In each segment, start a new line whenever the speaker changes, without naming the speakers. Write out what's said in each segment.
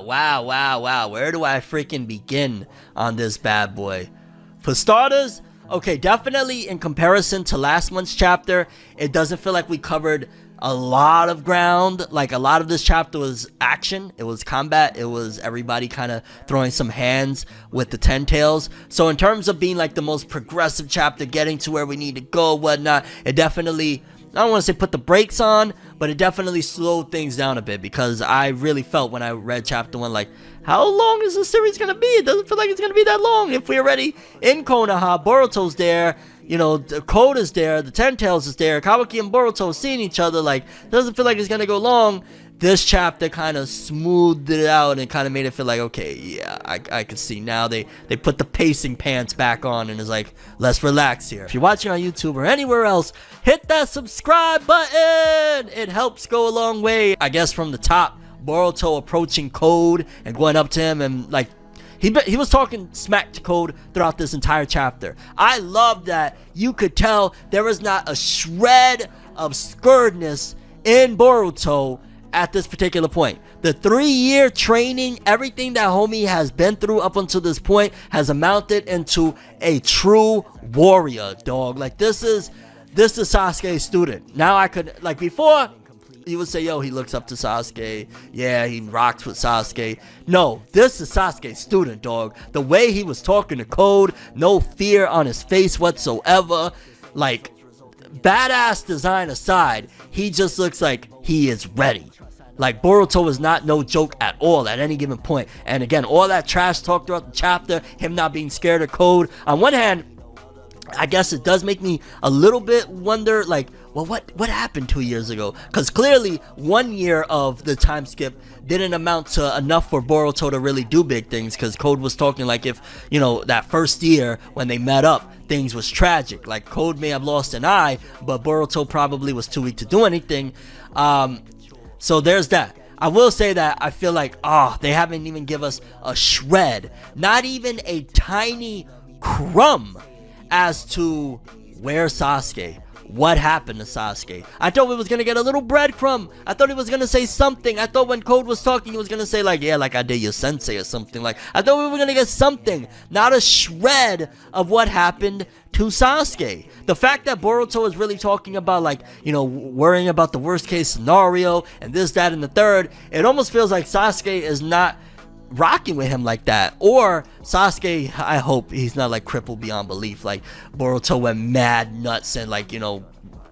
Wow. Where do I freaking begin on this bad boy? For starters, okay, definitely in comparison to last month's chapter, it doesn't feel like we covered a lot of ground. Like, a lot of this chapter was action, it was combat, it was everybody kind of throwing some hands with the Ten Tails. So in terms of being like the most progressive chapter, getting to where we need to go, whatnot, it definitely, I don't want to say put the brakes on, but it definitely slowed things down a bit, because I really felt when I read chapter 1, like, how long is the series gonna be? It doesn't feel like it's gonna be that long. If we're already in Konoha, Boruto's there, you know, the Code is there, the Ten Tails is there, Kawaki and Boruto seeing each other, like, doesn't feel like it's gonna go long. This chapter kind of smoothed it out and kind of made it feel like, okay, yeah, I can see now they put the pacing pants back on and it's like, let's relax here. If you're watching on YouTube or anywhere else, hit that subscribe button. It helps go a long way. I guess from the top, Boruto approaching Code and going up to him and like, he was talking smack to Code throughout this entire chapter. I love that you could tell there was not a shred of scaredness in Boruto at this particular point. The 3-year training, everything that homie has been through up until this point has amounted into a true warrior, dog. Like, this is Sasuke's student. Now I could, like, before you would say, yo, he looks up to Sasuke, yeah, he rocks with Sasuke. No, this is Sasuke's student, dog. The way he was talking to Code, no fear on his face whatsoever, like, badass design aside, he just looks like he is ready. Like, Boruto is not no joke at all at any given point. And again, all that trash talk throughout the chapter, him not being scared of Code, on one hand, I guess it does make me a little bit wonder, like, well, what happened 2 years ago? Because clearly 1 year of the time skip didn't amount to enough for Boruto to really do big things, because Code was talking like if, you know, that first year when they met up, things was tragic. Like, Code may have lost an eye, but Boruto probably was too weak to do anything. So there's that. I will say that I feel like, they haven't even give us a shred, not even a tiny crumb as to where Sasuke, what happened to Sasuke. I thought we was gonna get a little breadcrumb. I thought he was gonna say something. I thought when Code was talking, he was gonna say like, yeah, like I did your sensei or something. Like, I thought we were gonna get something, not a shred of what happened to Sasuke. The fact that Boruto is really talking about, like, you know, worrying about the worst case scenario and this, that, and the third, it almost feels like Sasuke is not rocking with him like that. Or Sasuke, I hope he's not like crippled beyond belief, like Boruto went mad nuts and, like, you know,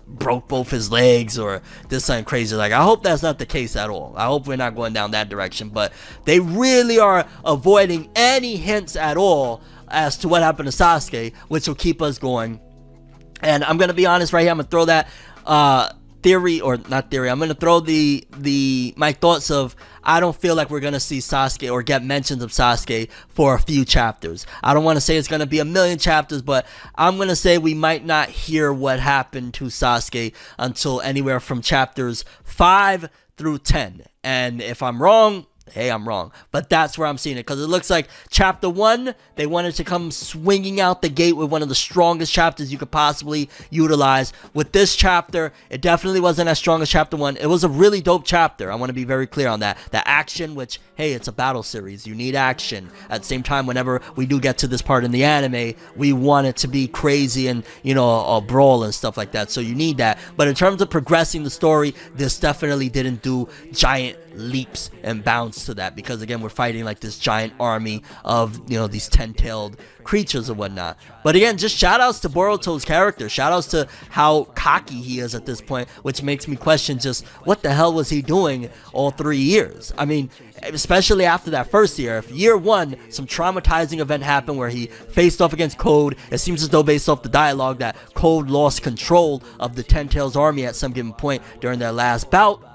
broke both his legs or did something crazy. Like, I hope that's not the case at all. I hope we're not going down that direction. But they really are avoiding any hints at all as to what happened to Sasuke, which will keep us going. And I'm gonna be honest right here, I'm gonna throw that theory, or not theory, I'm gonna throw my thoughts of, I don't feel like we're gonna see Sasuke or get mentions of Sasuke for a few chapters. I don't want to say it's gonna be a million chapters, but I'm gonna say we might not hear what happened to Sasuke until anywhere from chapters 5 through 10. And if I'm wrong, hey, I'm wrong, but that's where I'm seeing it, because it looks like chapter 1, they wanted to come swinging out the gate with one of the strongest chapters you could possibly utilize. With this chapter, it definitely wasn't as strong as chapter 1. It was a really dope chapter. I want to be very clear on that. The action, which, hey, it's a battle series, you need action. At the same time, whenever we do get to this part in the anime, we want it to be crazy and, you know, a brawl and stuff like that, so you need that. But in terms of progressing the story, this definitely didn't do giant leaps and bounds to that, because again, we're fighting like this giant army of, you know, these 10-tailed creatures or whatnot. But again, just shout outs to Boruto's character, shout outs to how cocky he is at this point, which makes me question just what the hell was he doing all 3 years. I mean, especially after that first year. If year 1, some traumatizing event happened where he faced off against Code, it seems as though based off the dialogue that Code lost control of the 10-tails army at some given point during their last bout.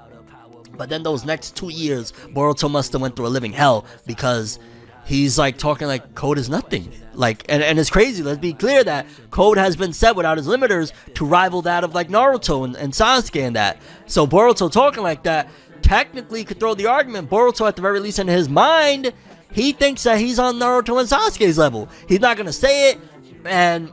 But then those next 2 years, Boruto must have went through a living hell, because he's like talking like Code is nothing. Like, and it's crazy. Let's be clear that Code has been set without his limiters to rival that of like Naruto and Sasuke and that. So Boruto talking like that technically could throw the argument. Boruto, at the very least in his mind, he thinks that he's on Naruto and Sasuke's level. He's not gonna say it, and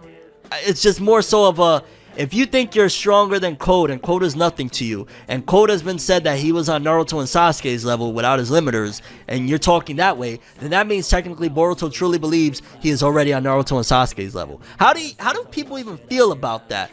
it's just more so of a, if you think you're stronger than Code and Code is nothing to you, and Code has been said that he was on Naruto and Sasuke's level without his limiters, and you're talking that way, then that means technically Boruto truly believes he is already on Naruto and Sasuke's level. How do people even feel about that?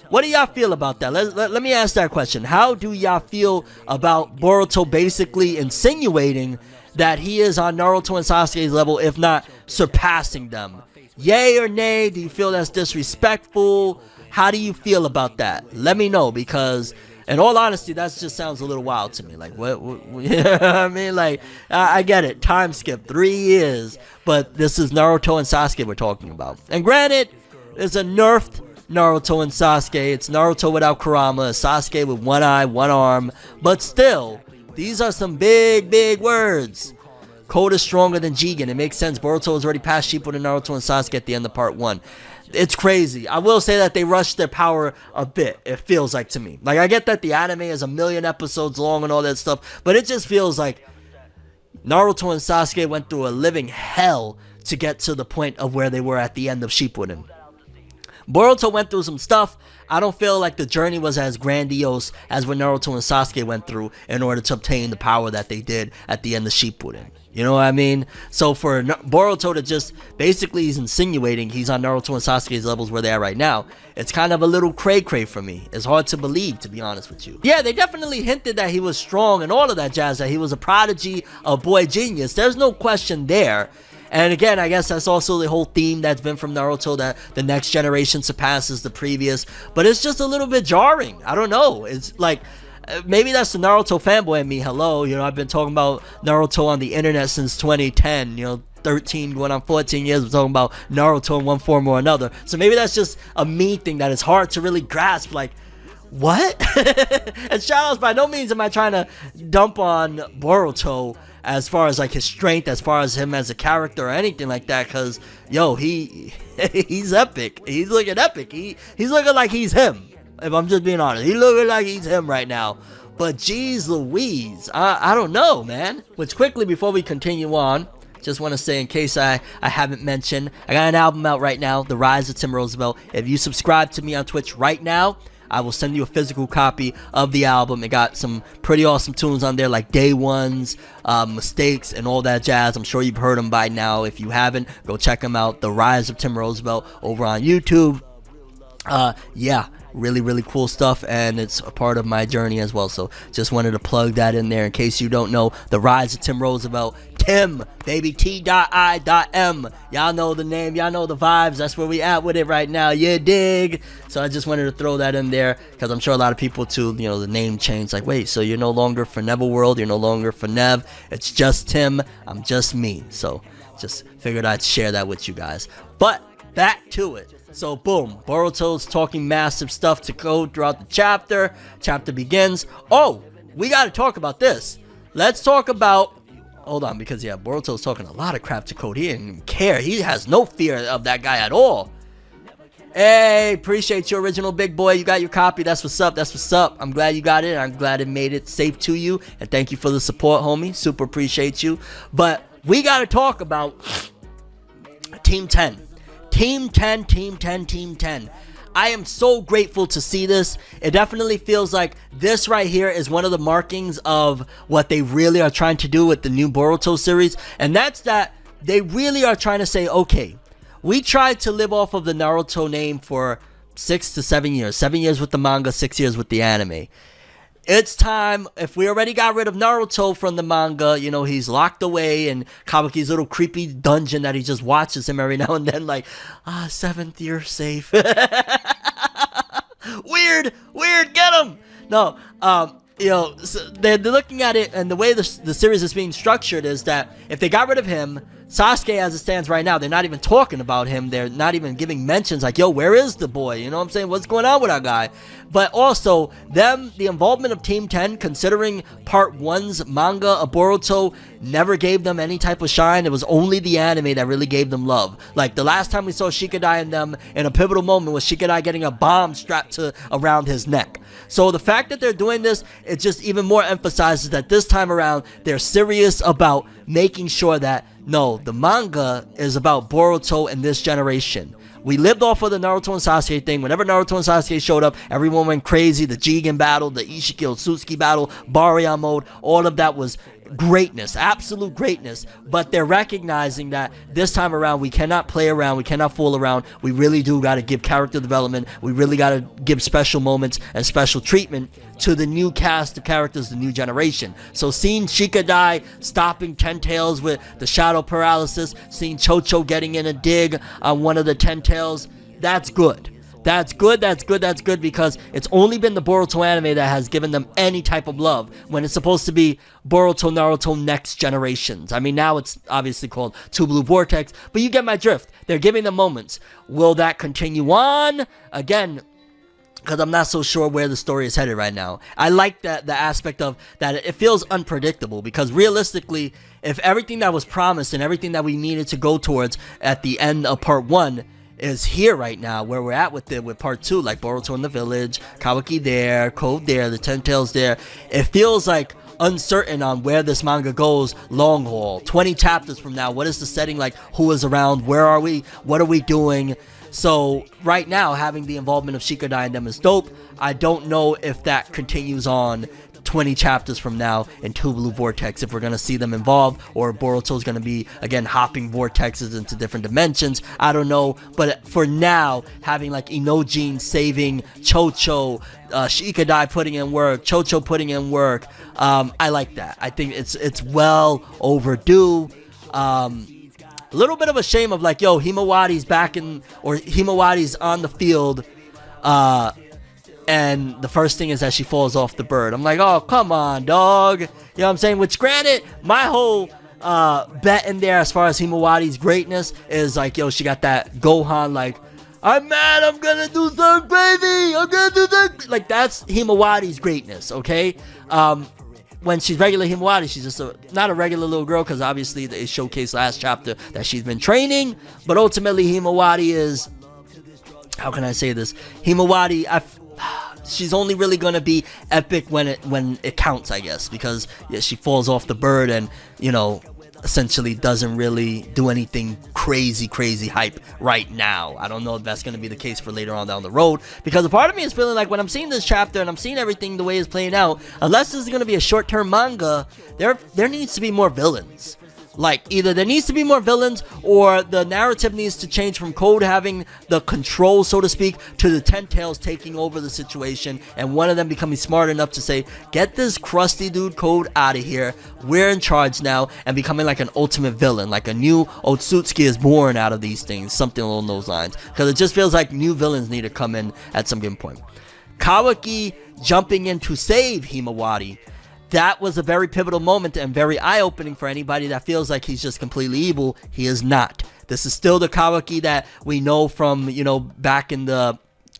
What do y'all feel about that? Let me ask that question. How do y'all feel about Boruto basically insinuating that he is on Naruto and Sasuke's level, if not surpassing them? Yay or nay? Do you feel that's disrespectful? How do you feel about that? Let me know, because in all honesty, that just sounds a little wild to me. Like, what you know what I mean? Like, I get it. Time skip, 3 years. But this is Naruto and Sasuke we're talking about. And granted, there's a nerfed Naruto and Sasuke. It's Naruto without Kurama, Sasuke with one eye, one arm. But still, these are some big words. Code is stronger than Jigen. It makes sense. Boruto is already past Shippuden and Naruto and Sasuke at the end of part 1. It's crazy. I will say that they rushed their power a bit, it feels like to me. Like, I get that the anime is 1,000,000 episodes long and all that stuff, but it just feels like Naruto and Sasuke went through a living hell to get to the point of where they were at the end of Shippuden. Boruto went through some stuff. I don't feel like the journey was as grandiose as what Naruto and Sasuke went through in order to obtain the power that they did at the end of Shippuden. You know what I mean? So for Boruto to just, basically he's insinuating he's on Naruto and Sasuke's levels where they are right now, it's kind of a little cray-cray for me. It's hard to believe, to be honest with you. Yeah, they definitely hinted that he was strong and all of that jazz, that he was a prodigy, a boy genius. There's no question there. And again, I guess that's also the whole theme that's been from Naruto, that the next generation surpasses the previous. But it's just a little bit jarring. I don't know. It's like, maybe that's the Naruto fanboy in me. Hello, you know, I've been talking about Naruto on the internet since 2010, you know, 13 going on 14 years. We're talking about Naruto in one form or another. So maybe that's just a me thing that is hard to really grasp. Like, what? And shout outs, by no means am I trying to dump on Boruto as far as like his strength, as far as him as a character or anything like that, because yo, he's epic. He's looking epic. He's looking like he's him, if I'm just being honest. He's looking like he's him right now. But geez Louise, I don't know, man. Which, quickly before we continue on, just want to say, in case I haven't mentioned, I got an album out right now, The Rise of Tim Roosevelt. If you subscribe to me on Twitch right now, I will send you a physical copy of the album. It got some pretty awesome tunes on there, like Day Ones, Mistakes, and all that jazz. I'm sure you've heard them by now. If you haven't, go check them out. The Rise of Tim Roosevelt over on YouTube. Yeah, really cool stuff, and it's a part of my journey as well. So just wanted to plug that in there in case you don't know. The Rise of Tim Roosevelt. Tim, baby, T.I.M. Y'all know the name, y'all know the vibes. That's where we at with it right now. You dig? So I just wanted to throw that in there because I'm sure a lot of people too, you know, the name change. Like, wait, so you're no longer for Neville World, you're no longer for Nev. It's just Tim. I'm just me. So just figured I'd share that with you guys. But back to it. So boom, Boruto's talking massive stuff to Code throughout the chapter. Chapter begins. Oh, we got to talk about this. Let's talk about, hold on, because yeah, Boruto's talking a lot of crap to Code. He didn't even care. He has no fear of that guy at all. Hey, appreciate your original big boy. You got your copy. That's what's up. That's what's up. I'm glad you got it. I'm glad it made it safe to you. And thank you for the support, homie. Super appreciate you. But we got to talk about Team 10. Team 10, Team 10, Team 10. I am so grateful to see this. It definitely feels like this right here is one of the markings of what they really are trying to do with the new Boruto series. And that's that they really are trying to say, okay, we tried to live off of the Naruto name for 6 to 7 years. 7 years with the manga, 6 years with the anime. It's time. If we already got rid of Naruto from the manga, you know, he's locked away in Kawaki's little creepy dungeon that he just watches him every now and then, like, 7th year safe. Weird, get him. No, you know, so they're looking at it, and the way the series is being structured is that if they got rid of him, Sasuke, as it stands right now, they're not even talking about him. They're not even giving mentions like, yo, where is the boy? You know what I'm saying? What's going on with our guy? But also, the involvement of Team 10, considering Part 1's manga of Boruto never gave them any type of shine. It was only the anime that really gave them love. Like, the last time we saw Shikadai and them in a pivotal moment was Shikadai getting a bomb strapped around his neck. So the fact that they're doing this, it just even more emphasizes that this time around, they're serious about making sure that, no, the manga is about Boruto and this generation. We lived off of the Naruto and Sasuke thing. Whenever Naruto and Sasuke showed up, everyone went crazy. The Jigen battle, the Ishiki Otsutsuki battle, Baryon mode, all of that was greatness, absolute greatness. But they're recognizing that this time around we cannot play around, we cannot fool around. We really do got to give character development. We really got to give special moments and special treatment to the new cast of characters, the new generation. So seeing Shikadai stopping Ten Tails with the shadow paralysis, seeing Chocho getting in a dig on one of the Ten Tails, that's good. That's good because it's only been the Boruto anime that has given them any type of love when it's supposed to be Boruto Naruto Next Generations. I mean, now it's obviously called Two Blue Vortex, but you get my drift. They're giving them moments. Will that continue on? Again, because I'm not so sure where the story is headed right now. I like that the aspect of that it feels unpredictable, because realistically, if everything that was promised and everything that we needed to go towards at the end of part 1 is here right now, where we're at with it with part 2, like Boruto in the village, Kawaki there, Code there, the Ten Tails there, it feels like uncertain on where this manga goes long haul. 20 chapters from now, what is the setting like? Who is around? Where are we? What are we doing? So right now, having the involvement of Shikadai and them is dope. I don't know if that continues on 20 chapters from now in Two Blue Vortex, if we're going to see them involved, or Boruto's going to be, again, hopping vortexes into different dimensions. I don't know, but for now, having like Inojin saving Chocho, Shikadai putting in work, Chocho putting in work, I like that. I think it's well overdue. A little bit of a shame of like, yo, Himawari's back in, or Himawari's on the field, and the first thing is that she falls off the bird. I'm like, oh, come on, dog. You know what I'm saying? Which, granted, my whole bet in there as far as Himawari's greatness is like, yo, she got that Gohan, like, I'm mad, I'm gonna do something crazy, I'm gonna do something. Like, that's Himawari's greatness, okay? When she's regular Himawari, she's just not a regular little girl, because obviously they showcased last chapter that she's been training. But ultimately, Himawari is, how can I say this? Himawari, she's only really gonna be epic when it counts, I guess, because yeah, she falls off the bird and, you know, essentially doesn't really do anything crazy hype right now. I don't know if that's going to be the case for later on down the road, because a part of me is feeling like when I'm seeing this chapter and I'm seeing everything the way it's playing out, unless this is going to be a short-term manga, there needs to be more villains. Like, either there needs to be more villains, or the narrative needs to change from Code having the control, so to speak, to the Ten Tails taking over the situation, and one of them becoming smart enough to say, get this crusty dude Code out of here, we're in charge now, and becoming like an ultimate villain, like a new Otsutsuki is born out of these things, something along those lines, because it just feels like new villains need to come in at some given point. Kawaki jumping in to save Himawari, that was a very pivotal moment and very eye-opening for anybody that feels like he's just completely evil. He is not. This is still the Kawaki that we know from, you know, back in the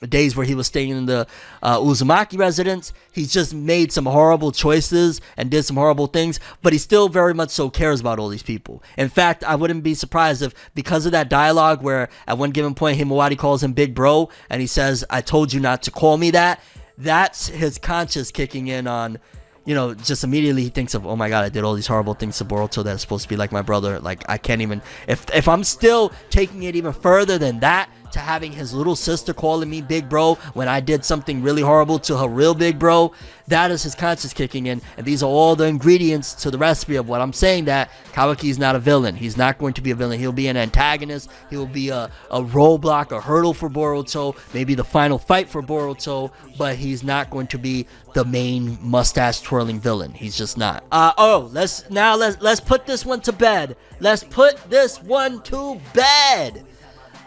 days where he was staying in the Uzumaki residence. He's just made some horrible choices and did some horrible things, but he still very much so cares about all these people. In fact, I wouldn't be surprised if, because of that dialogue where at one given point Himawari calls him Big Bro, and he says, I told you not to call me that, that's his conscience kicking in on, you know, just immediately he thinks of, oh my god, I did all these horrible things to Boruto that's supposed to be like my brother. Like, I can't even, if I'm still taking it even further than that, to having his little sister calling me Big Bro when I did something really horrible to her real Big Bro, that is his conscience kicking in, and these are all the ingredients to the recipe of what I'm saying, that Kawaki is not a villain. He's not going to be a villain. He'll be an antagonist. He'll be a roadblock, a hurdle for Boruto, maybe the final fight for Boruto, but he's not going to be the main mustache twirling villain. He's just not. Let's put this one to bed. Let's put this one to bed.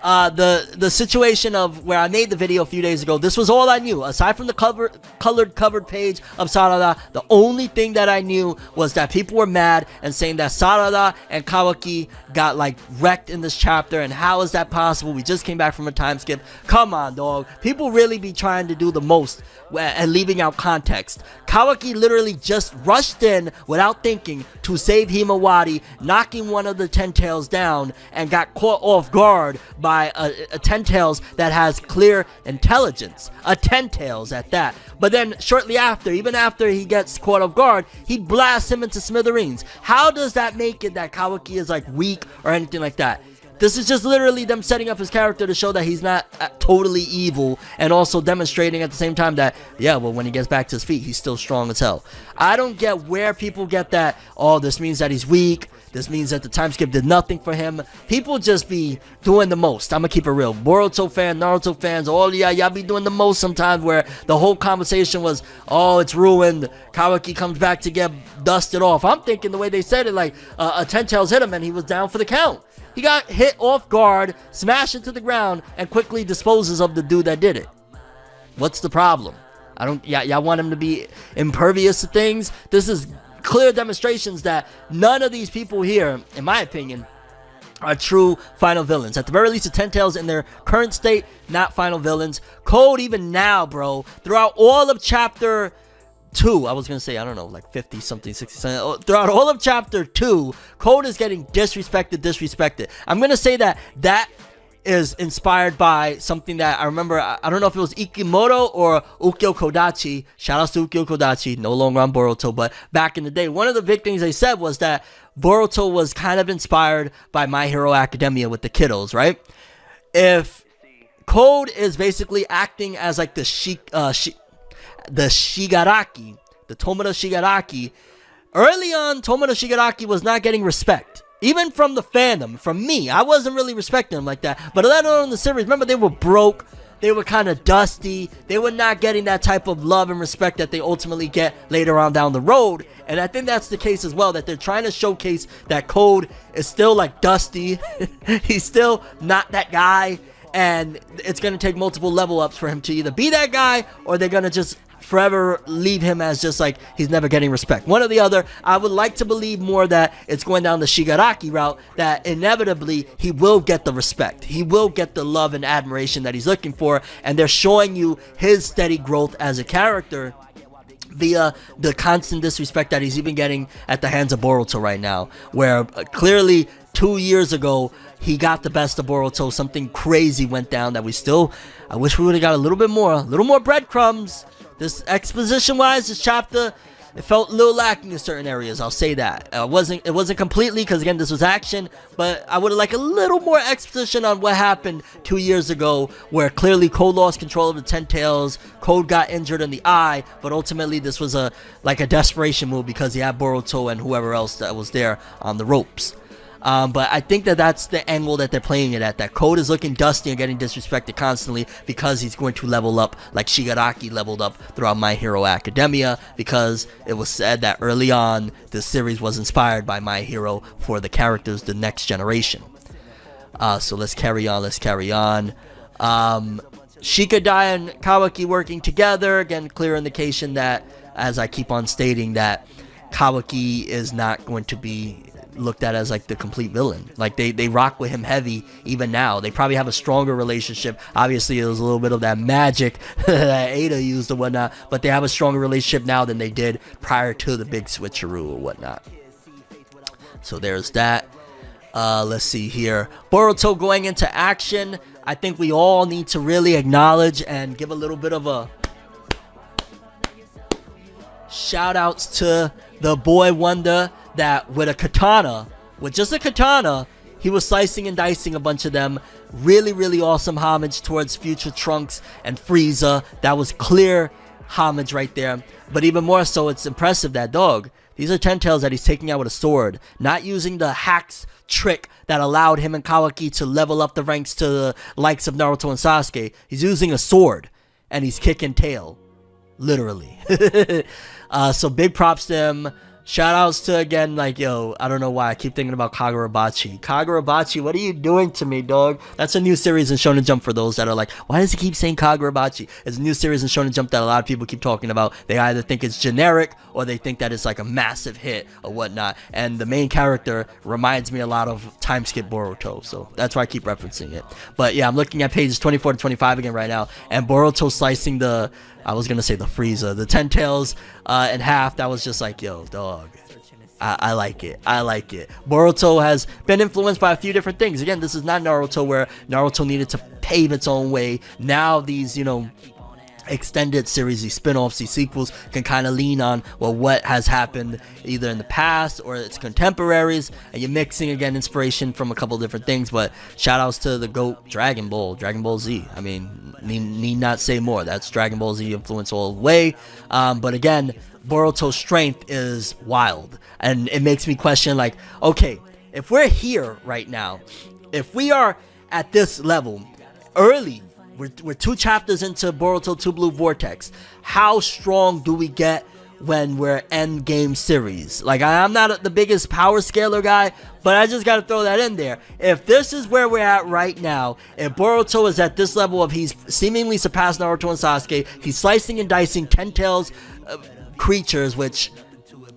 The situation of where I made the video a few days ago, this was all I knew. Aside from the covered page of Sarada, the only thing that I knew was that people were mad and saying that Sarada and Kawaki got like wrecked in this chapter, and how is that possible? We just came back from a time skip. Come on, dog. People really be trying to do the most and leaving out context. Kawaki literally just rushed in without thinking to save Himawari, knocking one of the Ten Tails down, and got caught off guard by a Ten Tails that has clear intelligence. A Ten Tails at that. But then shortly after, even after he gets caught off guard, he blasts him into smithereens. How does that make it that Kawaki is like weak or anything like that? This is just literally them setting up his character to show that he's not totally evil, and also demonstrating at the same time that, yeah, well, when he gets back to his feet, he's still strong as hell. I don't get where people get that, oh, this means that he's weak, this means that the time skip did nothing for him. People just be doing the most. I'm gonna keep it real. Boruto fans, Naruto fans, all y'all be doing the most sometimes, where the whole conversation was, oh, it's ruined, Kawaki comes back to get dusted off. I'm thinking the way they said it, like, a 10 tails hit him and he was down for the count. He got hit off guard, smashed into the ground, and quickly disposes of the dude that did it. What's the problem? Y'all want him to be impervious to things? This is clear demonstrations that none of these people here, in my opinion, are true final villains. At the very least, the 10 tails in their current state, not final villains. Code, even now, bro, throughout all of chapter 2, I was gonna say, I don't know, like 50 something, 60 something, throughout all of chapter 2, Code is getting disrespected. I'm gonna say that is inspired by something that I remember. I don't know if it was Ikimoto or Ukyo Kodachi. Shout out to Ukyo Kodachi, no longer on Boruto, but back in the day, one of the big things they said was that Boruto was kind of inspired by My Hero Academia with the kiddos, right? If Code is basically acting as like the Shigaraki, the Tomoda Shigaraki. Early on, Tomoda Shigaraki was not getting respect. Even from the fandom, from me, I wasn't really respecting him like that. But later on in the series, remember, they were broke, they were kind of dusty, they were not getting that type of love and respect that they ultimately get later on down the road. And I think that's the case as well, that they're trying to showcase that Code is still like dusty. He's still not that guy. And it's going to take multiple level ups for him to either be that guy, or they're going to just forever leave him as just like he's never getting respect. One or the other. I would like to believe more that it's going down the Shigaraki route, that inevitably he will get the respect. He will get the love and admiration that he's looking for, and they're showing you his steady growth as a character via the constant disrespect that he's even getting at the hands of Boruto right now, where clearly 2 years ago he got the best of Boruto. Something crazy went down that I wish we would have got a little more breadcrumbs. This exposition wise, this chapter, it felt a little lacking in certain areas, I'll say that. It wasn't completely, because again, this was action, but I would have liked a little more exposition on what happened 2 years ago, where clearly Code lost control of the 10 tails, Code got injured in the eye, but ultimately this was a desperation move because he had Boruto and whoever else that was there on the ropes. But I think that's the angle that they're playing it at, that Code is looking dusty and getting disrespected constantly because he's going to level up like Shigaraki leveled up throughout My Hero Academia, because it was said that early on this series was inspired by My Hero for the characters the next generation. So let's carry on. Shikadai and Kawaki working together, again, clear indication that, as I keep on stating, that Kawaki is not going to be looked at as like the complete villain. Like they rock with him heavy even now. They probably have a stronger relationship. Obviously there was a little bit of that magic that Ada used and whatnot, but they have a stronger relationship now than they did prior to the big switcheroo or whatnot. So there's that. Let's see here, Boruto going into action. I think we all need to really acknowledge and give a little bit of a shout outs to the boy wonder, that with just a katana, he was slicing and dicing a bunch of them. Really, really awesome homage towards future Trunks and Frieza. That was clear homage right there. But even more so, it's impressive that, dog, these are 10 tails that he's taking out with a sword, not using the hacks trick that allowed him and Kawaki to level up the ranks to the likes of Naruto and Sasuke. He's using a sword and he's kicking tail, literally. So big props to him. Shout outs to, again, like, yo, I don't know why I keep thinking about Kagurabachi. Kagurabachi, what are you doing to me, dog? That's a new series in Shonen Jump for those that are like, why does he keep saying Kagurabachi? It's a new series in Shonen Jump that a lot of people keep talking about. They either think it's generic or they think that it's like a massive hit or whatnot. And the main character reminds me a lot of Timeskip Boruto, so that's why I keep referencing it. But yeah, I'm looking at pages 24 to 25 again right now, and Boruto slicing the, I was gonna say the Frieza, the 10 tails in half. That was just like, yo, dog, I like it. Boruto has been influenced by a few different things. Again, this is not Naruto, where Naruto needed to pave its own way. Now these, extended series, these spin-offs, these sequels can kind of lean on, well, what has happened either in the past or its contemporaries, and you're mixing again inspiration from a couple different things. But shout outs to the GOAT Dragon Ball Z. I mean, need not say more. That's Dragon Ball Z influence all the way. But again, Boruto's strength is wild, and it makes me question, like, okay, if we're here right now, if we are at this level early, we're 2 chapters into Boruto 2 Blue Vortex, how strong do we get when we're end game series? Like, I'm not the biggest power scaler guy, but I just gotta throw that in there. If this is where we're at right now, if Boruto is at this level of he's seemingly surpassed Naruto and Sasuke, he's slicing and dicing 10 tails creatures, which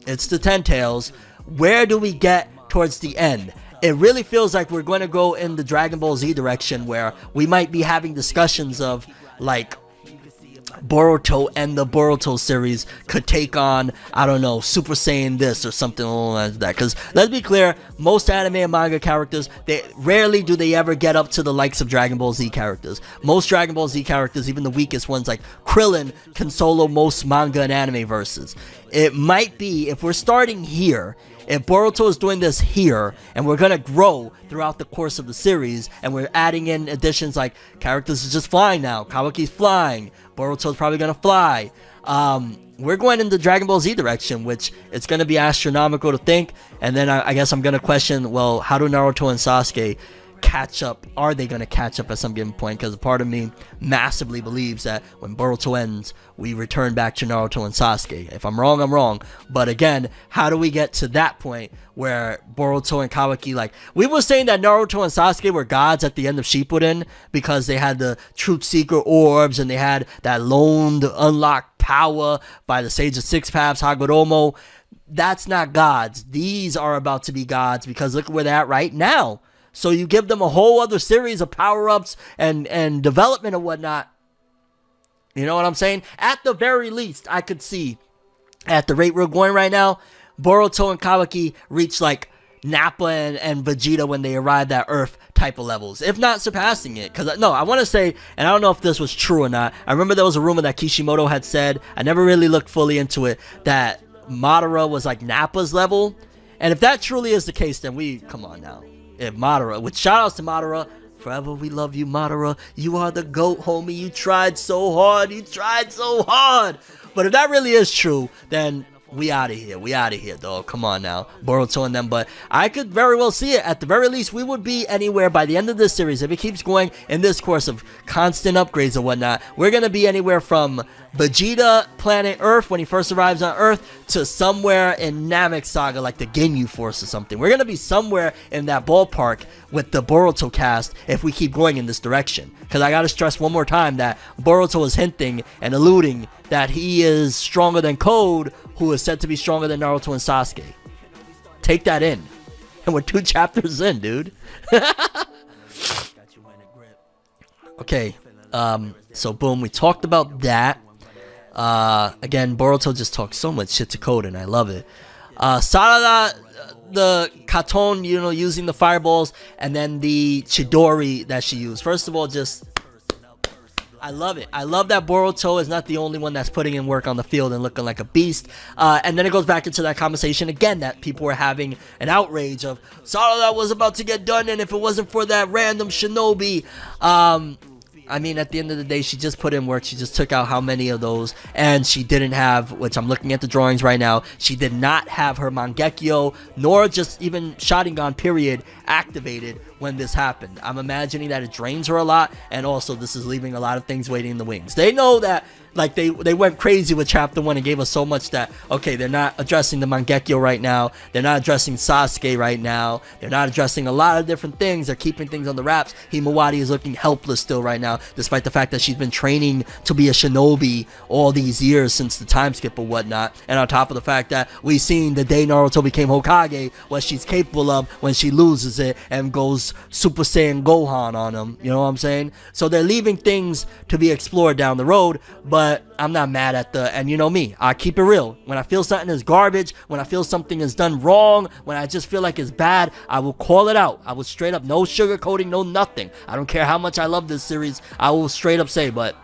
it's the 10 tails, where do we get towards the end? It really feels like we're going to go in the Dragon Ball Z direction, where we might be having discussions of, like, Boruto and the Boruto series could take on, I don't know, Super Saiyan this or something like that. Because let's be clear, most anime and manga characters, they rarely do they ever get up to the likes of Dragon Ball Z characters. Most Dragon Ball Z characters, even the weakest ones like Krillin, can solo most manga and anime verses. It might be, if we're starting here, if Boruto is doing this here, and we're gonna grow throughout the course of the series, and we're adding in additions like characters is just flying now, Kawaki's flying, Boruto's probably gonna fly, we're going in the Dragon Ball Z direction, which it's gonna be astronomical to think. And then I guess I'm gonna question, well, how do Naruto and Sasuke catch up? Are they going to catch up at some given point? Because a part of me massively believes that when Boruto ends, we return back to Naruto and Sasuke. If I'm wrong, I'm wrong. But again, how do we get to that point where Boruto and Kawaki, like, we were saying that Naruto and Sasuke were gods at the end of Shippuden because they had the Truth Seeker orbs and they had that loaned unlocked power by the Sage of Six Paths, Hagoromo. That's not gods. These are about to be gods, because look where they're at right now. So you give them a whole other series of power-ups and development and whatnot. You know what I'm saying? At the very least, I could see, at the rate we're going right now, Boruto and Kawaki reach like Nappa and Vegeta when they arrived at Earth type of levels, if not surpassing it. Because, no, I want to say, and I don't know if this was true or not, I remember there was a rumor that Kishimoto had said, I never really looked fully into it, that Madara was like Nappa's level. And if that truly is the case, then come on now. If Madara, with shout outs to Madara, forever we love you, Madara. You are the GOAT, homie. You tried so hard. But if that really is true, then we out of here, dog. Come on now, Boruto and them. But I could very well see it. At the very least, we would be anywhere by the end of this series, if it keeps going in this course of constant upgrades and whatnot. We're gonna be anywhere from Vegeta planet Earth, when he first arrives on Earth, to somewhere in Namek Saga, like the Ginyu Force or something. We're gonna be somewhere in that ballpark with the Boruto cast if we keep going in this direction. Because I gotta stress one more time that Boruto is hinting and alluding that he is stronger than Code, who is said to be stronger than Naruto and Sasuke. Take that in. And we're 2 chapters in, dude. Okay, so boom, we talked about that. Again, Boruto just talks so much shit to Code, and I love it. Sarada, the Katon, you know, using the fireballs, and then the Chidori that she used. First of all, just, I love it. I love that Boruto is not the only one that's putting in work on the field and looking like a beast. And then it goes back into that conversation again that people were having an outrage of, Sarada was about to get done, and if it wasn't for that random shinobi, I mean, at the end of the day, she just put in work. She just took out how many of those, and she didn't have, which I'm looking at the drawings right now, she did not have her Mangekyo, nor just even Sharingan period activated when this happened. I'm imagining that it drains her a lot, and also this is leaving a lot of things waiting in the wings. They know that, like, they went crazy with chapter 1 and gave us so much that, okay, they're not addressing the Mangekyo right now, they're not addressing Sasuke right now, they're not addressing a lot of different things, they're keeping things on the wraps. Himawari is looking helpless still right now, despite the fact that she's been training to be a shinobi all these years since the time skip or whatnot, and on top of the fact that we've seen the day Naruto became Hokage, what she's capable of when she loses it and goes Super Saiyan Gohan on him, you know what I'm saying? So they're leaving things to be explored down the road, but I'm not mad at and you know me, I keep it real. When I feel something is garbage, when I feel something is done wrong, when I just feel like it's bad, I will call it out. I will straight up, no sugarcoating, no nothing. I don't care how much I love this series, I will straight up say, but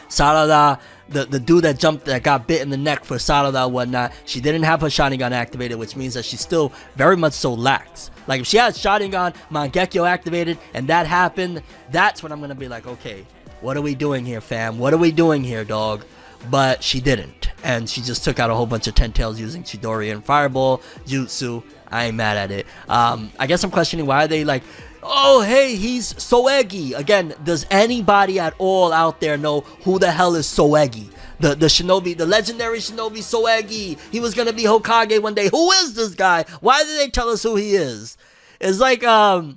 Sarada, the dude that got bit in the neck for Sarada and whatnot, she didn't have her Sharingan activated, which means that she's still very much so lax. Like, if she had Sharingan, Mangekyo activated, and that happened, that's when I'm gonna be like, okay, what are we doing here, fam? What are we doing here, dog? But she didn't, and she just took out a whole bunch of 10 tails using Chidori and Fireball Jutsu. I ain't mad at it. I guess I'm questioning why they like, oh, hey, he's Soegi. Again, does anybody at all out there know who the hell is Soegi? The shinobi, the legendary shinobi Soegi. He was gonna be Hokage one day. Who is this guy? Why did they tell us who he is? It's like, I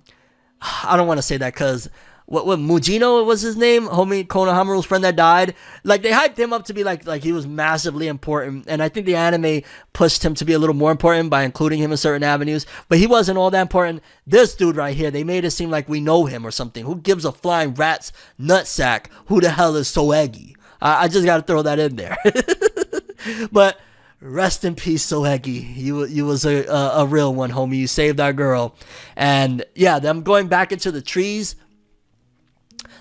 don't want to say that because what Mujino was his name, homie Konohamaru's friend that died. Like, they hyped him up to be like he was massively important, and I think the anime pushed him to be a little more important by including him in certain avenues, but he wasn't all that important. This dude right here, they made it seem like we know him or something. Who gives a flying rat's nutsack? Who the hell is Soegi? I just gotta throw that in there. But rest in peace, Soegi. You was a real one, homie. You saved our girl. And yeah, them going back into the trees.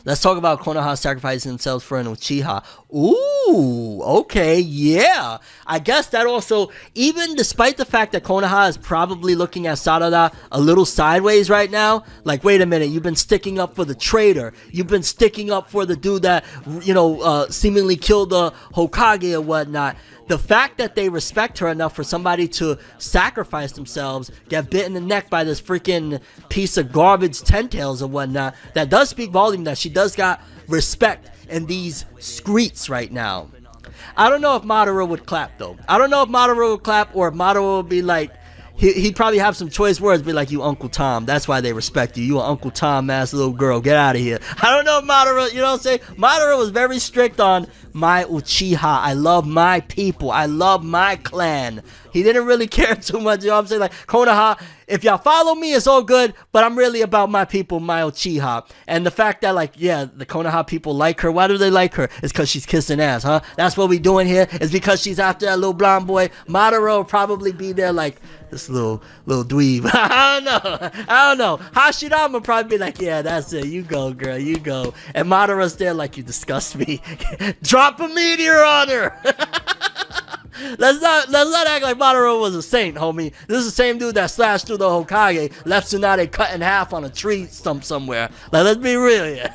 Let's talk about Konoha sacrificing themselves for an Uchiha. Ooh, okay, yeah. I guess that also, even despite the fact that Konoha is probably looking at Sarada a little sideways right now, like, wait a minute, you've been sticking up for the traitor. You've been sticking up for the dude that, seemingly killed the Hokage or whatnot. The fact that they respect her enough for somebody to sacrifice themselves, get bit in the neck by this freaking piece of garbage 10 tails or whatnot, that does speak volume that she does got respect in these streets right now. I don't know if Madara would clap though. I don't know if Madara would clap or if Madara would be like, he'd probably have some choice words, be like, you Uncle Tom, that's why they respect you. You an Uncle Tom ass little girl, get out of here. I don't know if Madara, you know what I'm saying? Madara was very strict on my Uchiha. I love my people. I love my clan. He didn't really care too much, you know what I'm saying? Like, Konoha, if y'all follow me, it's all good, but I'm really about my people, my Uchiha. And the fact that, like, yeah, the Konoha people like her. Why do they like her? It's because she's kissing ass, huh? That's what we doing here. It's because she's after that little blonde boy. Madara will probably be there like, this little dweeb. I don't know. Hashirama will probably be like, yeah, that's it. You go, girl. You go. And Madara's there like, you disgust me. Drop a meteor on her. Let's not act like Madara was a saint, homie. This is the same dude that slashed through the Hokage, left Tsunade cut in half on a tree stump somewhere. Like, let's be real here.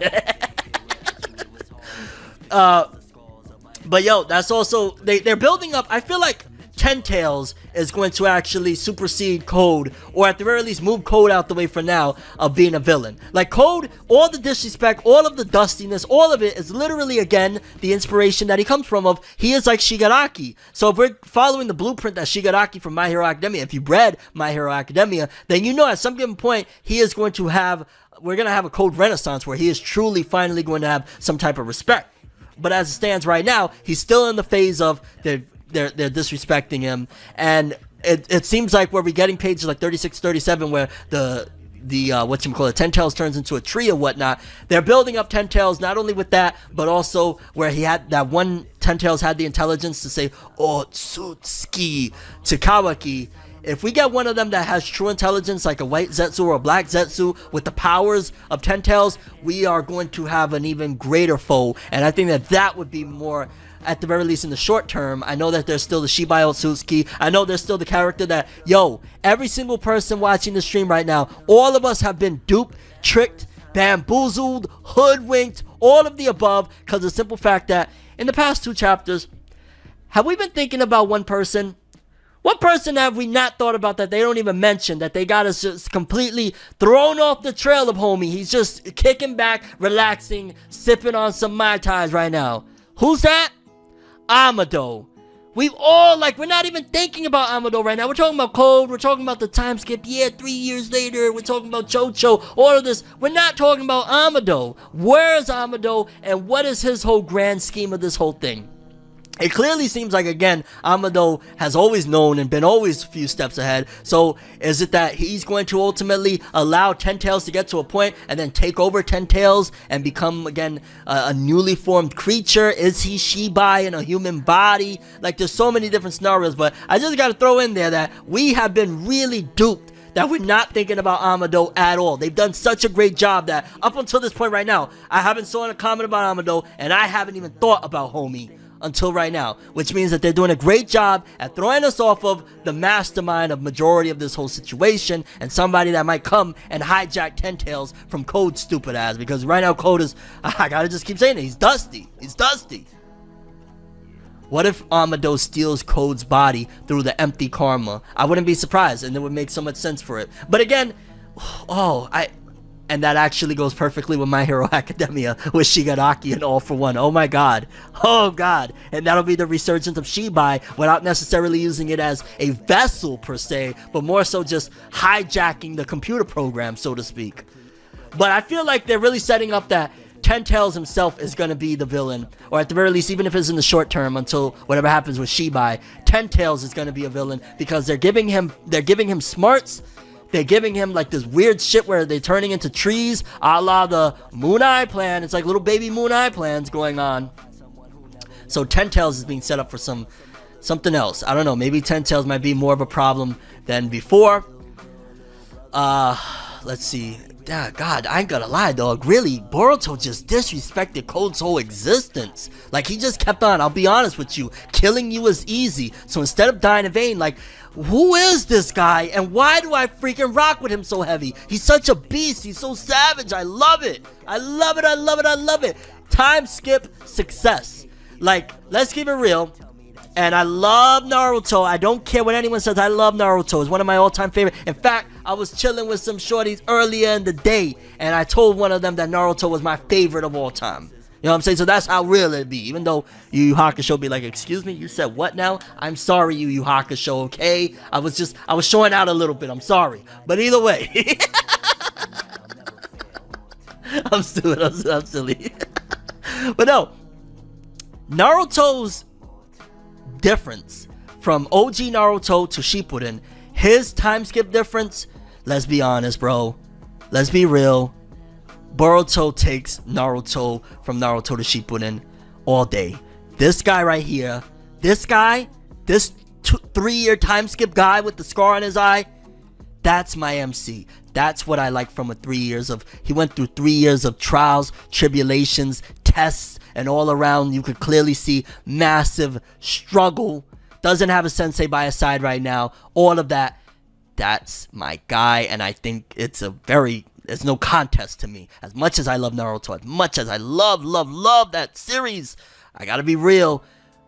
But yo, that's also, they're building up. I feel like 10 Tails is going to actually supersede Code, or at the very least move Code out the way for now of being a villain. Like, Code, all the disrespect, all of the dustiness, all of it is literally, again, the inspiration that he comes from of, he is like Shigaraki. So if we're following the blueprint that Shigaraki from My Hero Academia, if you've read My Hero Academia, then you know at some given point, he is going to have, we're going to have a Code renaissance where he is truly finally going to have some type of respect. But as it stands right now, he's still in the phase of they're disrespecting him, and it seems like where we're getting pages like 36, 37, where the 10 Tails turns into a tree or whatnot. They're building up 10 Tails not only with that, but also where he had that one 10 Tails had the intelligence to say Otsutsuki to Kawaki. If we get one of them that has true intelligence, like a white Zetsu or a black Zetsu with the powers of 10 Tails, we are going to have an even greater foe. And I think that would be more, at the very least in the short term. I know that there's still the Shibai Otsutsuki. I know there's still the character that, yo, every single person watching the stream right now, all of us have been duped, tricked, bamboozled, hoodwinked, all of the above, because of the simple fact that in the past 2 chapters, have we been thinking about one person? What person have we not thought about that they don't even mention, that they got us just completely thrown off the trail of, homie? He's just kicking back, relaxing, sipping on some Mai Tais right now. Who's that? Amado. We've all, like, we're not even thinking about Amado right now. We're talking about Code. We're talking about the time skip. Yeah, 3 years later. We're talking about Chocho. All of this. We're not talking about Amado. Where's Amado, and what is his whole grand scheme of this whole thing? It clearly seems like, again, Amado has always known and been always a few steps ahead. So is it that he's going to ultimately allow 10 Tails to get to a point and then take over 10 Tails and become, again, a newly formed creature? Is he Shibai in a human body? Like, there's so many different scenarios, but I just got to throw in there that we have been really duped that we're not thinking about Amado at all. They've done such a great job that up until this point right now, I haven't saw a comment about Amado, and I haven't even thought about Homie until right now, which means that they're doing a great job at throwing us off of the mastermind of majority of this whole situation, and somebody that might come and hijack Ten Tails from Code's stupid ass, because right now Code is, I gotta just keep saying it, he's dusty. What if Amado steals Code's body through the empty karma? I wouldn't be surprised, and it would make so much sense for it. But again, and that actually goes perfectly with My Hero Academia with Shigaraki and All for One. Oh my god. Oh god. And that'll be the resurgence of Shibai without necessarily using it as a vessel per se, but more so just hijacking the computer program, so to speak. But I feel like they're really setting up that Ten Tails himself is going to be the villain, or at the very least, even if it's in the short term until whatever happens with Shibai, Ten Tails is going to be a villain because they're giving him smarts. They're giving him like this weird shit where they're turning into trees, a la the Moon Eye plan. It's like little baby Moon Eye plans going on. So Ten Tails is being set up for something else. I don't know. Maybe Ten Tails might be more of a problem than before. Let's see. God, I ain't gonna lie, dog. Really, Boruto just disrespected Code's whole existence. Like, he just kept on, I'll be honest with you, killing you is easy. So instead of dying in vain, like, who is this guy? And why do I freaking rock with him so heavy? He's such a beast. He's so savage. I love it. I love it. Time skip success. Like, let's keep it real. And I love Naruto. I don't care what anyone says. I love Naruto. It's one of my all-time favorite. In fact, I was chilling with some shorties earlier in the day, and I told one of them that Naruto was my favorite of all time. You know what I'm saying? So that's how real it'd be. Even though Yu Yu Hakusho be like, excuse me, you said what now? I'm sorry, Yu Yu Hakusho, okay? I was showing out a little bit. I'm sorry. But either way. I'm stupid. I'm silly. But no. Naruto's difference from OG Naruto to Shippuden, his time skip difference, let's be honest, bro. Let's be real. Boruto takes Naruto from Naruto to Shippuden all day. This guy right here, this 3-year time skip guy with the scar on his eye, that's my MC. That's what I like from he went through 3 years of trials, tribulations, tests, and all around you could clearly see massive struggle. Doesn't have a sensei by his side right now. All of that. That's my guy, and I think there's no contest to me. As much as I love Naruto, as much as I love that series, I gotta be real,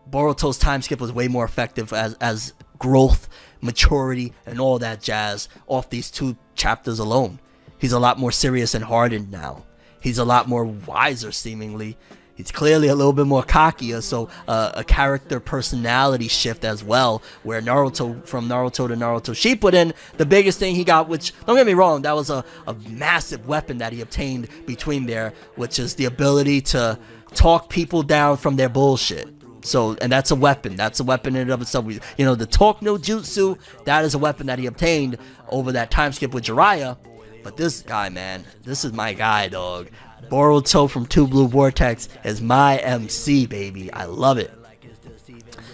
Boruto's time skip was way more effective as growth, maturity, and all that jazz off these 2 chapters alone. He's a lot more serious and hardened now. He's a lot more wiser, seemingly. He's clearly a little bit more cockier, so a character personality shift as well, where from Naruto to Naruto Shippuden, the biggest thing he got, which, don't get me wrong, that was a massive weapon that he obtained between there, which is the ability to talk people down from their bullshit. So, and that's a weapon in and of itself. You know, the talk no jutsu, that is a weapon that he obtained over that time skip with Jiraiya. But this guy, man, this is my guy, dog. Boruto from 2 Blue Vortex is my MC, baby. I love it.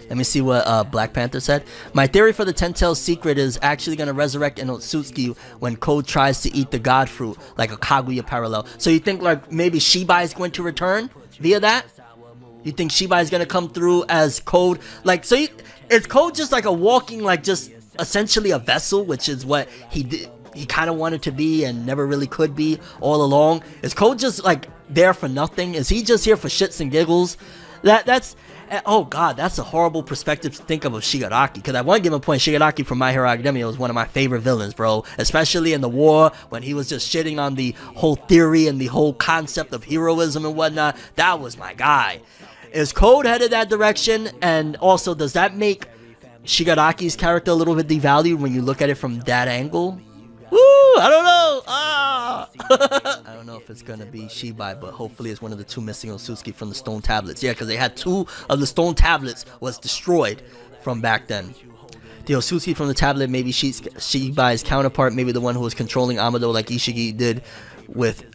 Let me see what Black Panther said. My theory for the Ten Tails secret is actually going to resurrect in Otsutsuki when Code tries to eat the God Fruit, like a Kaguya parallel. So you think like maybe Shibai is going to return via that? You think Shibai is going to come through as Code? Like, so is Code just like a walking, like just essentially a vessel, which is what he did. He kind of wanted to be and never really could be all along. Is Code just like there for nothing? Is he just here for shits and giggles? That's oh god, that's a horrible perspective to think of Shigaraki. Because at one given point, Shigaraki from My Hero Academia was one of my favorite villains, bro. Especially in the war when he was just shitting on the whole theory and the whole concept of heroism and whatnot. That was my guy. Is Code headed that direction? And also, does that make Shigaraki's character a little bit devalued when you look at it from that angle? Woo! I don't know. I don't know if it's gonna be Shibai, but hopefully it's one of the 2 missing Otsutsuki from the stone tablets. Yeah, because they had 2 of the stone tablets was destroyed from back then. The Otsutsuki from the tablet, maybe Shibai's counterpart, maybe the one who was controlling Amado like Ishigi did with.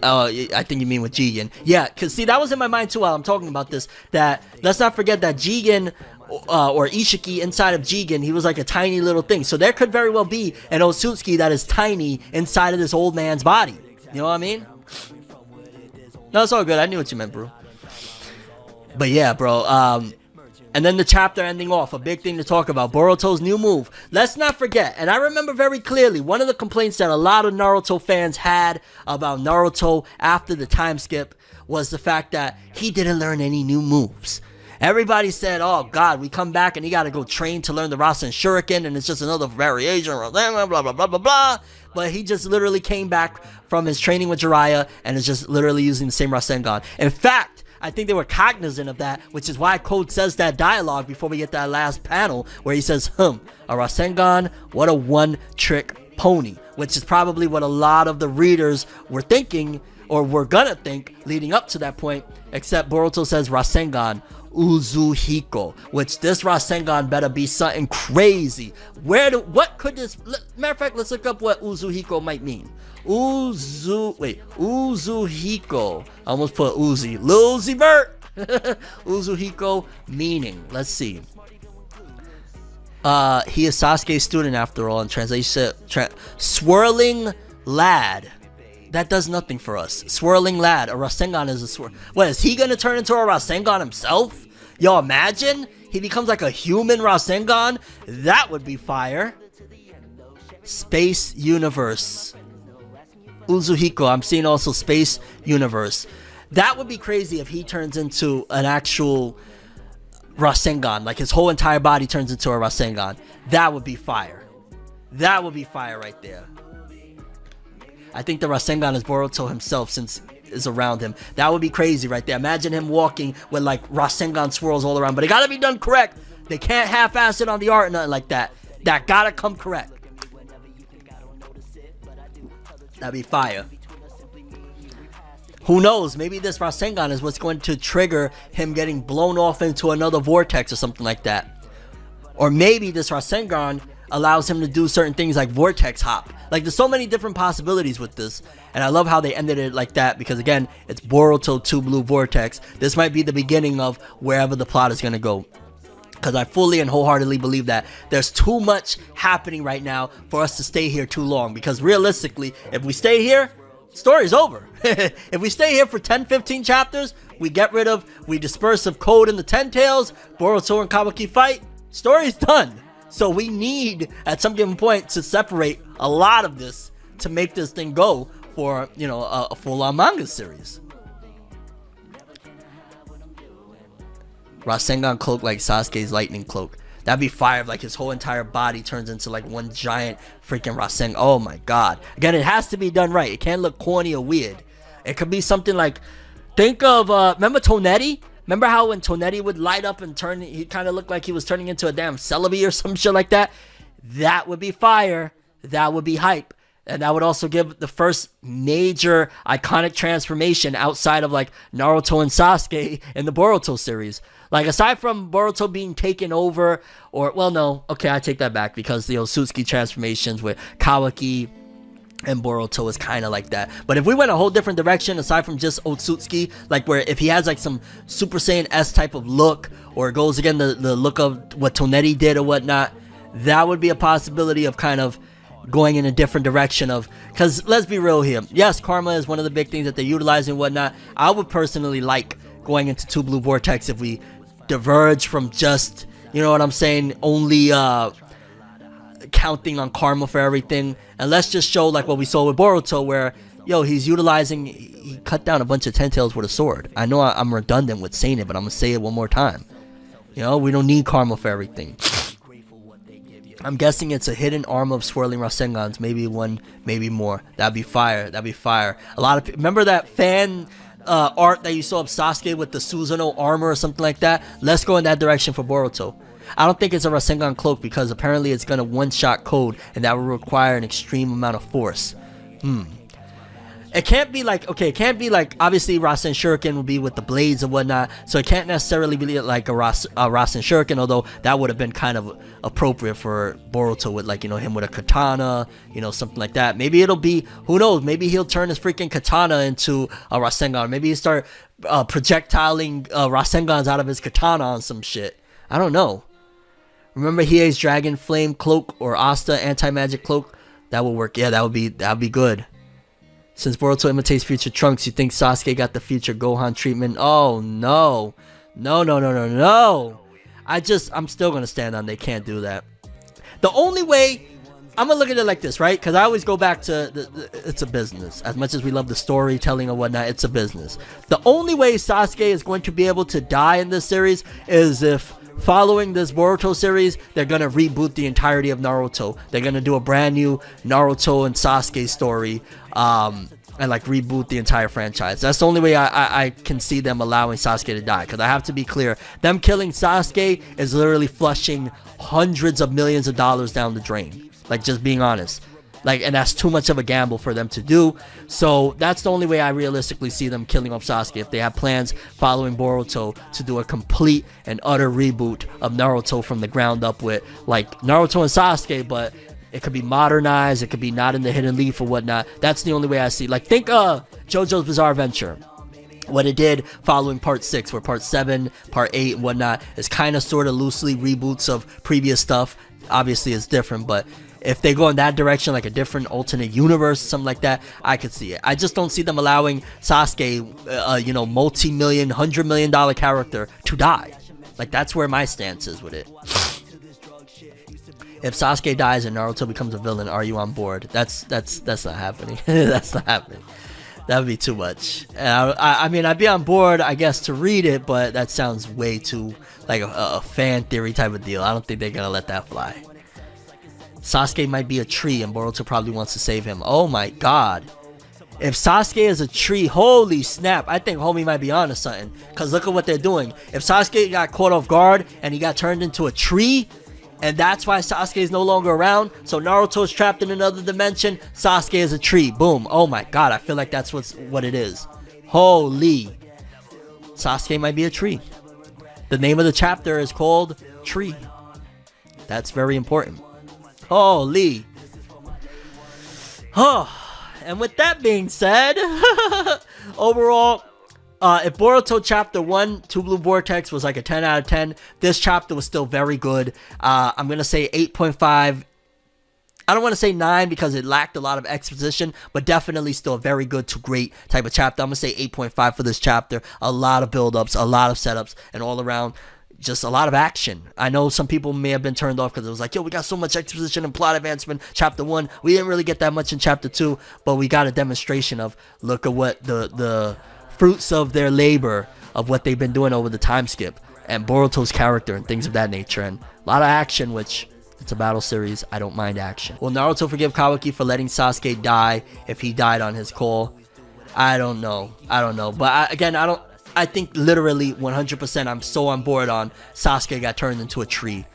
I think you mean with Jigen. Yeah, because see, that was in my mind too while I'm talking about this. That let's not forget that Jigen or Ishiki inside of Jigen, he was like a tiny little thing. So there could very well be an Otsutsuki that is tiny inside of this old man's body. You know what I mean? No, it's all good. I knew what you meant, bro. But yeah, bro. And then the chapter ending off, a big thing to talk about, Boruto's new move. Let's not forget, and I remember very clearly, one of the complaints that a lot of Naruto fans had about Naruto after the time skip was the fact that he didn't learn any new moves. Everybody said, oh god, we come back and he gotta go train to learn the Rasen Shuriken and it's just another variation, blah, blah, blah, blah, blah, blah. But he just literally came back from his training with Jiraiya and is just literally using the same Rasengan. In fact, I think they were cognizant of that, which is why Code says that dialogue before we get that last panel where he says, a Rasengan, what a one-trick pony, which is probably what a lot of the readers were thinking or were gonna think leading up to that point, except Boruto says Rasengan Uzuhiko, which this Rasengan better be something crazy. What could this, matter of fact, let's look up what Uzuhiko might mean. Uzuhiko. I almost put Uzi. Lil Uzi Vert. Uzuhiko meaning. Let's see. He is Sasuke's student after all. In translation, swirling lad. That does nothing for us. Swirling lad. A Rasengan is a swirl. What, is he gonna turn into a Rasengan himself? Yo, imagine he becomes like a human Rasengan. That would be fire. Space universe. Uzuhiko. I'm seeing also space universe. That would be crazy if he turns into an actual Rasengan. Like his whole entire body turns into a Rasengan. That would be fire. That would be fire right there. I think the Rasengan is Boruto himself since is around him. That would be crazy right there. Imagine him walking with like Rasengan swirls all around. But it gotta be done correct. They can't half-ass it on the art or nothing like that. That gotta come correct. That'd be fire. Who knows? Maybe this Rasengan is what's going to trigger him getting blown off into another vortex or something like that. Or maybe this Rasengan allows him to do certain things like vortex hop. Like there's so many different possibilities with this. And I love how they ended it like that because again, it's Boruto 2 Blue Vortex. This might be the beginning of wherever the plot is going to go. Because I fully and wholeheartedly believe that there's too much happening right now for us to stay here too long. Because realistically, if we stay here, story's over. If we stay here for 10-15 chapters, we disperse of Code and the Ten Tails, Boruto and Kawaki fight, story's done. So we need, at some given point, to separate a lot of this to make this thing go for, you know, a full-on manga series. Rasengan cloak like Sasuke's lightning cloak. That'd be fire if like his whole entire body turns into like one giant freaking Rasengan. Oh my god. Again, it has to be done right. It can't look corny or weird. It could be something like, think of, remember Tonetti? Remember how when Tonetti would light up and turn, he kind of looked like he was turning into a damn Celebi or some shit like that? That would be fire. That would be hype. And that would also give the first major iconic transformation outside of like Naruto and Sasuke in the Boruto series. Like aside from Boruto being taken over, or well no, okay, I take that back because the Otsutsuki transformations with Kawaki and Boruto is kind of like that. But if we went a whole different direction aside from just Otsutsuki, like where if he has like some Super Saiyan S type of look, or it goes again the look of what Tonetti did or whatnot, that would be a possibility of kind of going in a different direction of, because let's be real here, yes, karma is one of the big things that they're utilizing and whatnot. I would personally like going into 2 Blue Vortex if we diverge from just, you know what I'm saying, only counting on karma for everything, and let's just show like what we saw with Boruto where, yo, he's utilizing, he cut down a bunch of Ten Tails with a sword. I know I'm redundant with saying it, but I'm gonna say it one more time. You know, we don't need karma for everything. I'm guessing it's a hidden arm of swirling Rasengans. Maybe one, maybe more. That'd be fire. That'd be fire. A lot of remember that fan art that you saw of Sasuke with the Susanoo armor or something like that? Let's go in that direction for Boruto. I don't think it's a Rasengan cloak because apparently it's gonna one-shot Code and that will require an extreme amount of force. It can't be like, okay, it can't be like, obviously Rasen Shuriken will be with the blades and whatnot, so it can't necessarily be like a Rasen Shuriken, although that would have been kind of appropriate for Boruto with like, you know, him with a katana, you know, something like that. Maybe it'll be, who knows, maybe he'll turn his freaking katana into a Rasengan. Maybe he'll start projectiling Rasengans out of his katana on some shit. I don't know. Remember Hiei's Dragon Flame Cloak or Asta Anti-Magic Cloak? That would work. Yeah, that would be good. Since Boruto imitates future Trunks, you think Sasuke got the future Gohan treatment? Oh, no. No. I'm still going to stand on they can't do that. The only way, I'm going to look at it like this, right? Because I always go back to, it's a business. As much as we love the storytelling and whatnot, it's a business. The only way Sasuke is going to be able to die in this series is if, following this Boruto series, they're going to reboot the entirety of Naruto. They're going to do a brand new Naruto and Sasuke story, and like reboot the entire franchise. That's the only way I can see them allowing Sasuke to die. Because I have to be clear, them killing Sasuke is literally flushing hundreds of millions of dollars down the drain. Like, just being honest. Like, and that's too much of a gamble for them to do. So that's the only way I realistically see them killing off Sasuke, if they have plans following Boruto to do a complete and utter reboot of Naruto from the ground up with like Naruto and Sasuke, but it could be modernized, it could be not in the Hidden Leaf or whatnot. That's the only way I see. Like, think JoJo's Bizarre Adventure, what it did following part 6, where part 7, part 8 and whatnot is kind of sort of loosely reboots of previous stuff. Obviously it's different, but if they go in that direction, like a different alternate universe, something like that, I could see it. I just don't see them allowing Sasuke, multi-million, $100 million character to die. Like, that's where my stance is with it. If Sasuke dies and Naruto becomes a villain, are you on board? That's not happening. That's not happening. That would be too much. I mean, I'd be on board, I guess, to read it, but that sounds way too like a fan theory type of deal. I don't think they're gonna let that fly. Sasuke might be a tree and Boruto probably wants to save him. Oh my god. If Sasuke is a tree, holy snap, I think homie might be onto something. Because look at what they're doing. If Sasuke got caught off guard and he got turned into a tree, and that's why Sasuke is no longer around, so Naruto's trapped in another dimension, Sasuke is a tree. Boom. Oh my god, I feel like that's what it is. Holy. Sasuke might be a tree. The name of the chapter is called Tree. That's very important. Holy. And with that being said, overall, if Boruto chapter 1, 2 Blue Vortex was like a 10 out of 10, this chapter was still very good. I'm going to say 8.5. I don't want to say 9 because it lacked a lot of exposition, but definitely still a very good to great type of chapter. I'm going to say 8.5 for this chapter. A lot of build-ups, a lot of setups, and all around just a lot of action. I know some people may have been turned off because it was like, yo, we got so much exposition and plot advancement chapter 1. We didn't really get that much in chapter 2, but we got a demonstration of, look at what the fruits of their labor of what they've been doing over the time skip, and Boruto's character and things of that nature, and a lot of action, which it's a battle series. I don't mind action. Will Naruto forgive Kawaki for letting Sasuke die if he died on his call? I don't know. But I think literally 100% I'm so on board on Sasuke got turned into a tree.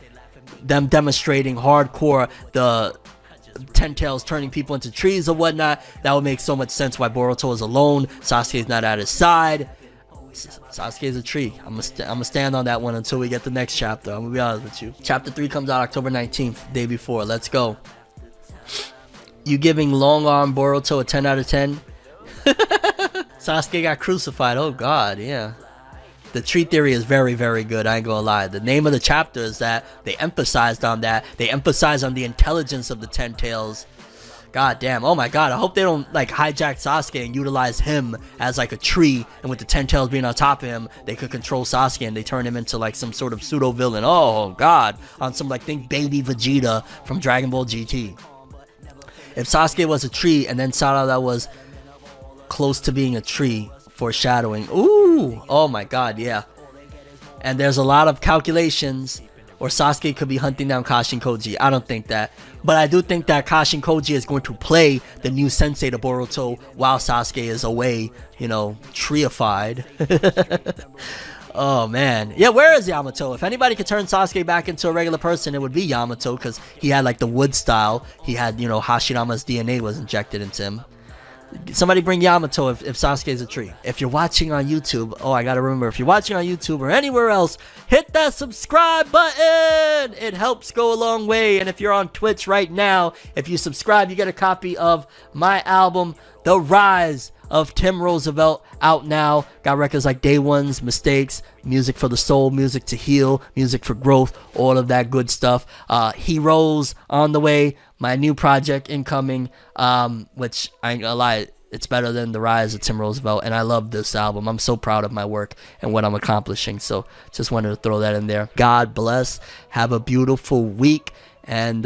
Them demonstrating hardcore the 10 tails turning people into trees or whatnot. That would make so much sense why Boruto is alone. Sasuke's not at his side. Sasuke is a tree. I'm gonna stand on that one until we get the next chapter. I'm gonna be honest with you. Chapter 3 comes out October 19th, day before. Let's go. You giving long arm Boruto a 10 out of 10? Sasuke got crucified. Oh god, yeah. The tree theory is very, very good. I ain't gonna lie. The name of the chapter is that. They emphasized on that. They emphasized on the intelligence of the 10 tails. God damn. Oh my god. I hope they don't like hijack Sasuke and utilize him as like a tree, and with the 10 tails being on top of him, they could control Sasuke and they turn him into like some sort of pseudo villain. Oh god. On some like, think baby Vegeta from Dragon Ball GT. If Sasuke was a tree and then Sarada was close to being a tree, foreshadowing. Ooh, oh my god, yeah. And there's a lot of calculations, or Sasuke could be hunting down Kashin Koji. I don't think that, but I do think that Kashin Koji is going to play the new sensei to Boruto while Sasuke is away, treeified. Oh man, yeah. Where is Yamato? If anybody could turn Sasuke back into a regular person, it would be Yamato, because he had like the wood style. He had, Hashirama's DNA was injected into him. Somebody bring Yamato if Sasuke's a tree. If you're watching on YouTube, oh, I gotta remember, if you're watching on YouTube or anywhere else, hit that subscribe button. It helps go a long way. And if you're on Twitch right now, if you subscribe, you get a copy of my album, The Rise of Tim Roosevelt, out now. Got records like Day One's, Mistakes, Music for the Soul, Music to Heal, Music for Growth, all of that good stuff. Heroes on the way, my new project incoming, which I ain't gonna lie, it's better than The Rise of Tim Roosevelt, and I love this album. I'm so proud of my work and what I'm accomplishing, so just wanted to throw that in there. God bless, have a beautiful week, and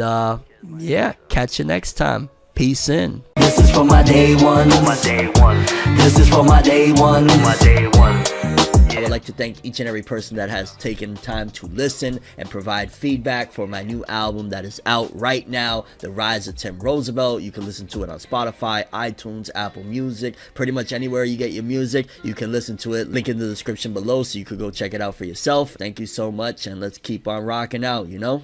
yeah, catch you next time. Peace in. This is for my day one. This is for my day one. I would like to thank each and every person that has taken time to listen and provide feedback for my new album that is out right now, The Rise of Tim Roosevelt. You can listen to it on Spotify, iTunes, Apple Music, pretty much anywhere you get your music. You can listen to it. Link in the description below so you could go check it out for yourself. Thank you so much, and let's keep on rocking out, you know?